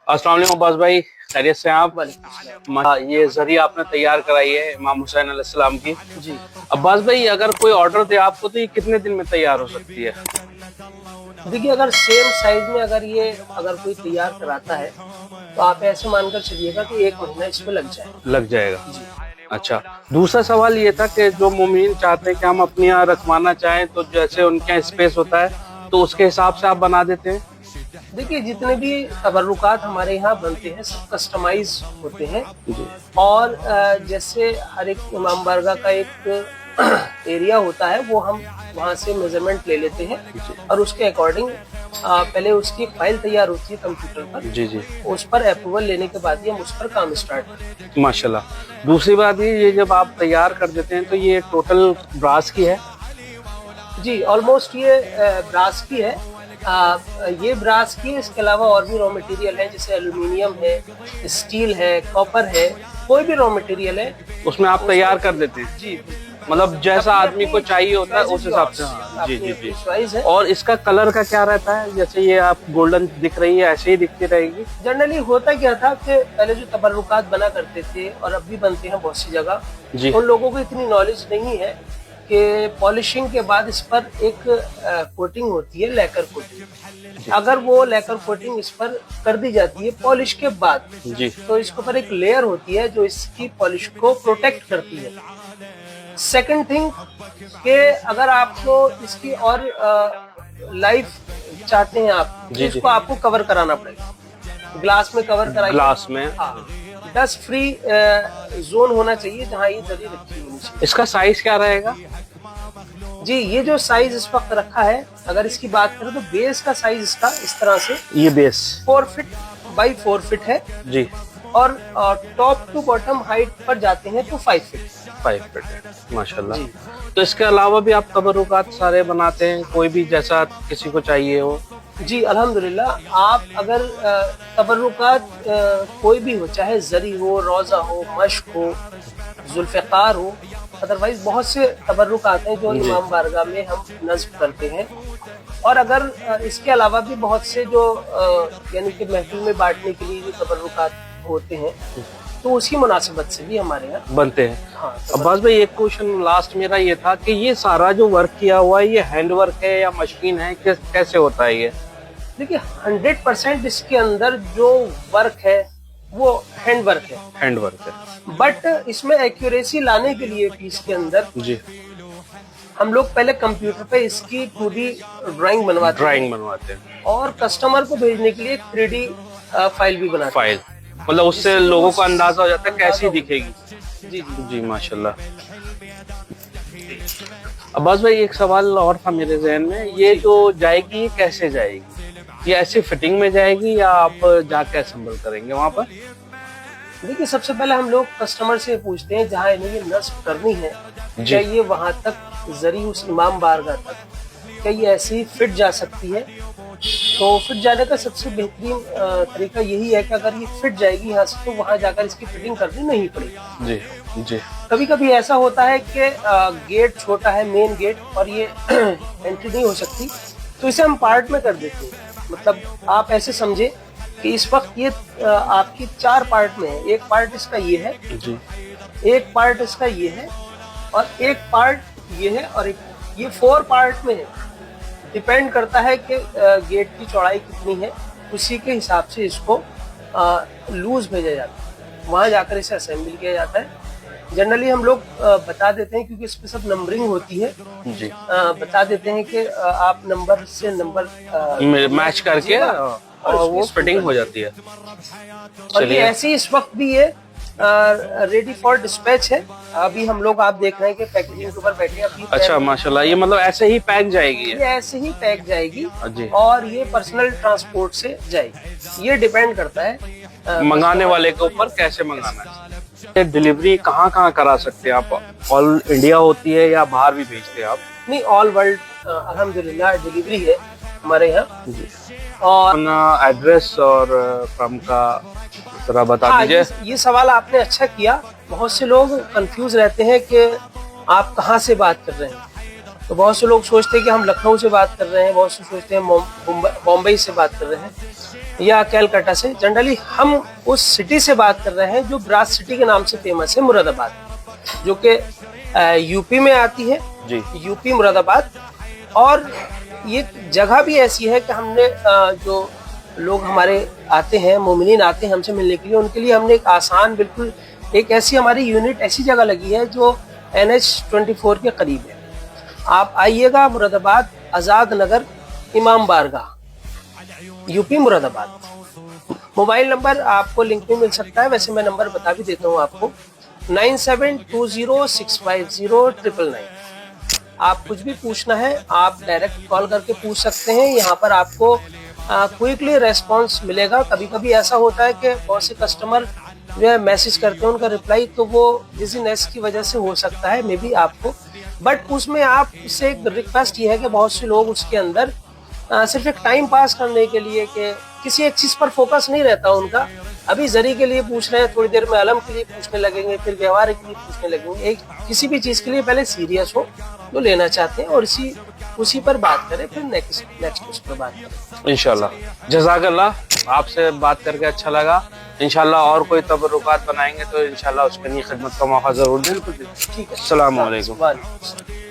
अस्सलाम वालेकुम अब्बास भाई, खैरियत से हैं आप? ये जरी आपने तैयार कराई है इमाम हुसैन अलैहिस्सलाम की। जी। अब्बास भाई, अगर कोई ऑर्डर दे आपको तो ये कितने दिन में तैयार हो सकती है? देखिए, अगर सेम साइज में अगर कोई तैयार कराता है तो आप ऐसे मानकर चलिएगा कि 1 महीना इसमें लग जाएगा। लग जाएगा। जी। अच्छा, दूसरा सवाल ये था कि जो मोमिन चाहते हैं कि हम अपने यहाँ रखवाना चाहें तो जैसे उनके यहाँ स्पेस होता है तो उसके हिसाब से आप बना देते हैं? देखिए, जितने भी तबर्रुकात हमारे यहाँ बनते हैं सब कस्टमाइज होते हैं। जी और जैसे हर एक इमाम बारगाह का एक एरिया होता है, वो हम वहाँ से मेजरमेंट ले लेते हैं और उसके अकॉर्डिंग पहले उसकी एक फाइल तैयार होती है कंप्यूटर पर। जी जी, उस पर अप्रूवल लेने के बाद ही हम उस पर काम स्टार्ट करते हैं। माशाल्लाह। दूसरी बात ये जब आप तैयार कर देते हैं तो ये टोटल ब्रास की है? जी, ऑलमोस्ट ये ब्रास की है। ये ब्रास की है, इसके अलावा और भी रॉ मटेरियल है, जैसे एल्युमिनियम है, स्टील है, कॉपर है, कोई भी रॉ मटेरियल है उसमें आप तैयार कर देते हैं? जी। मतलब जैसा आदमी को चाहिए होता है उस हिसाब से। हाँ जी जी जी। और इसका कलर का क्या रहता है? जैसे ये आप गोल्डन दिख रही है, ऐसे ही दिखती रहेगी? जनरली होता क्या था कि पहले जो तबर्रुकात बना करते थे और अब भी बनते हैं बहुत सी जगह, जी। उन लोगों को इतनी नॉलेज नहीं है कि पॉलिशिंग के बाद इस पर एक कोटिंग होती है, लैकर कोटिंग। अगर वो लैकर कोटिंग इस पर कर दी जाती है पॉलिश के बाद जी, तो इसके ऊपर एक लेयर होती है जो इसकी पॉलिश को प्रोटेक्ट करती है। सेकंड थिंग कि अगर आपको इसकी और लाइफ चाहते हैं आप तो जी, इसको आपको कवर कराना पड़ेगा, ग्लास में कवर कराइए। ग्लास में। हाँ, डस्ट फ्री जोन होना चाहिए जहाँ ये दरी रखी होनी चाहिए। इसका साइज क्या रहेगा? जी, ये जो साइज इस वक्त रखा है, अगर इसकी बात करें तो बेस का साइज इसका इस तरह से ये बेस 4 फीट बाई 4 फीट है जी, और टॉप टू बॉटम हाइट पर जाते हैं तो 5 फीट। 5 फीट है, माशाल्लाह। तो इसके अलावा भी आप तबर्रुकात सारे बनाते हैं, कोई भी जैसा किसी को चाहिए हो? जी, अल्हम्दुलिल्लाह। आप अगर तबर्रुकात कोई भी हो, चाहे जरी हो, रोजा हो, मश्क हो, जुल्फ़िकार हो, अदरवाइज बहुत से तबर्रुकात हैं जो इमाम बारगाह में हम नज़्म करते हैं। और अगर इसके अलावा भी बहुत से जो यानी कि महफिल में बांटने के लिए जो तबर्रुकात होते हैं तो उसी मुनासिबत से भी हमारे यहाँ बनते हैं। हाँ। अब्बास भाई, एक क्वेश्चन लास्ट मेरा ये था कि ये सारा जो वर्क किया हुआ है ये हैंड वर्क है या मशीन है, कैसे होता है ये? देखिए, 100% इसके अंदर जो वर्क है वो हैंड वर्क है। हैंड वर्क है। बट इसमें एक्यूरेसी लाने के लिए पीस के अंदर जी, हम लोग पहले कंप्यूटर पे इसकी 2D ड्राइंग बनवाते हैं और कस्टमर को भेजने के लिए 3D फाइल भी बनाते फाइल। मतलब उससे लोगों को अंदाजा हो जाता है कैसी दिखेगी। हैं। जी जी। जी, माशाल्लाह। अब्बास भाई, एक सवाल और था मेरे जहन में, ये जो जाएगी ये कैसे जाएगी? ये ऐसी फिटिंग में जाएगी या आप जाके असेंबल करेंगे वहाँ पर? देखिए, सबसे पहले हम लोग कस्टमर से पूछते हैं जहाँ इन्हें ये नस्ब करनी है, क्या ये वहाँ तक जरी उस इमाम बारगाह तक क्या ये ऐसे ही फिट जा सकती है? तो फिट जाने का सबसे बेहतरीन तरीका यही है कि अगर ये फिट जाएगी यहाँ से तो वहाँ जाकर इसकी फिटिंग करनी नहीं पड़ेगी। जी जी। कभी कभी ऐसा होता है कि गेट छोटा है, मेन गेट, और ये एंट्री नहीं हो सकती तो इसे हम पार्ट में कर देते हैं। मतलब आप ऐसे समझे कि इस वक्त ये आपकी 4 पार्ट में है। एक पार्ट इसका ये है जी, एक पार्ट इसका ये है और एक पार्ट ये है और एक ये 4 पार्ट में है। डिपेंड करता है कि गेट की चौड़ाई कितनी है, उसी के हिसाब से इसको लूज भेजा जाता है, वहाँ जाकर इसे असेंबल किया जाता है। जनरली हम लोग बता देते हैं क्योंकि इस पे सब नंबरिंग होती है। जी, बता देते हैं कि आप नंबर से नंबर मैच करके और वो फिटिंग हो जाती है। और ये ऐसे ही इस वक्त भी ये रेडी फॉर डिस्पैच है। अभी हम लोग आप देख रहे हैं कि पैकेजिंग के ऊपर बैठे अभी। अच्छा, माशाल्लाह। ये मतलब ऐसे ही पैक जाएगी? ये ऐसे ही पैक जाएगी जी। और ये पर्सनल ट्रांसपोर्ट से जाएगी। ये डिपेंड करता है मंगाने वाले के ऊपर कैसे मंगाना है। डिलीवरी कहाँ कहाँ करा सकते हैं आप? ऑल इंडिया होती है या बाहर भी भेजते हैं आप? नहीं, ऑल वर्ल्ड अल्हम्दुलिल्लाह डिलीवरी है हमारे यहाँ। और एड्रेस और फ्रॉम का जरा बता दीजिए। ये सवाल आपने अच्छा किया। बहुत से लोग कंफ्यूज रहते हैं कि आप कहाँ से बात कर रहे हैं। तो बहुत से लोग सोचते हैं कि हम लखनऊ से बात कर रहे हैं, बहुत से सोचते हैं बॉम्बे से बात कर रहे हैं या कैलकाटा से। जनरली हम उस सिटी से बात कर रहे हैं जो ब्रास सिटी के नाम से फेमस है, मुरादाबाद, जो कि यूपी में आती है जी। यूपी मुरादाबाद। और ये जगह भी ऐसी है कि हमने जो लोग हमारे आते हैं, मोमिनीन आते हैं हमसे मिलने के लिए, उनके लिए हमने एक आसान, बिल्कुल एक ऐसी हमारी यूनिट ऐसी जगह लगी है जो NH-24 के करीब है। आप आइएगा मुरादाबाद, आज़ाद नगर, इमाम बारगाह, यूपी मुरादाबाद। मोबाइल नंबर आपको लिंक में मिल सकता है, वैसे मैं नंबर बता भी देता हूँ आपको, 9720650999। आप कुछ भी पूछना है आप डायरेक्ट कॉल करके पूछ सकते हैं। यहाँ पर आपको क्विकली रेस्पॉन्स मिलेगा। कभी कभी ऐसा होता है कि बहुत से कस्टमर जो है मैसेज करते हैं, उनका रिप्लाई तो वो बिजीनेस की वजह से हो सकता है मे बी आपको, बट उसमें आप से एक रिक्वेस्ट ये है कि बहुत से लोग उसके अंदर सिर्फ एक टाइम पास करने के लिए, कि किसी एक चीज़ पर फोकस नहीं रहता उनका। अभी जरी के लिए पूछ रहे हैं, थोड़ी देर में अलम के लिए पूछने लगेंगे, फिर व्यवहार के लिए पूछने लगेंगे। एक किसी भी चीज़ के लिए पहले सीरियस हो जो लेना चाहते हैं और उसी पर बात करें, फिर नेक्स्ट उस पर बात करें इंशाल्लाह। जज़ाकल्लाह, आपसे बात करके अच्छा लगा। इंशाल्लाह और कोई तबरुकात बनाएंगे तो इंशाल्लाह उसके लिए खिदमत का मौका जरूर दें। ठीक है, अस्सलाम वालेकुम। वालेकुम।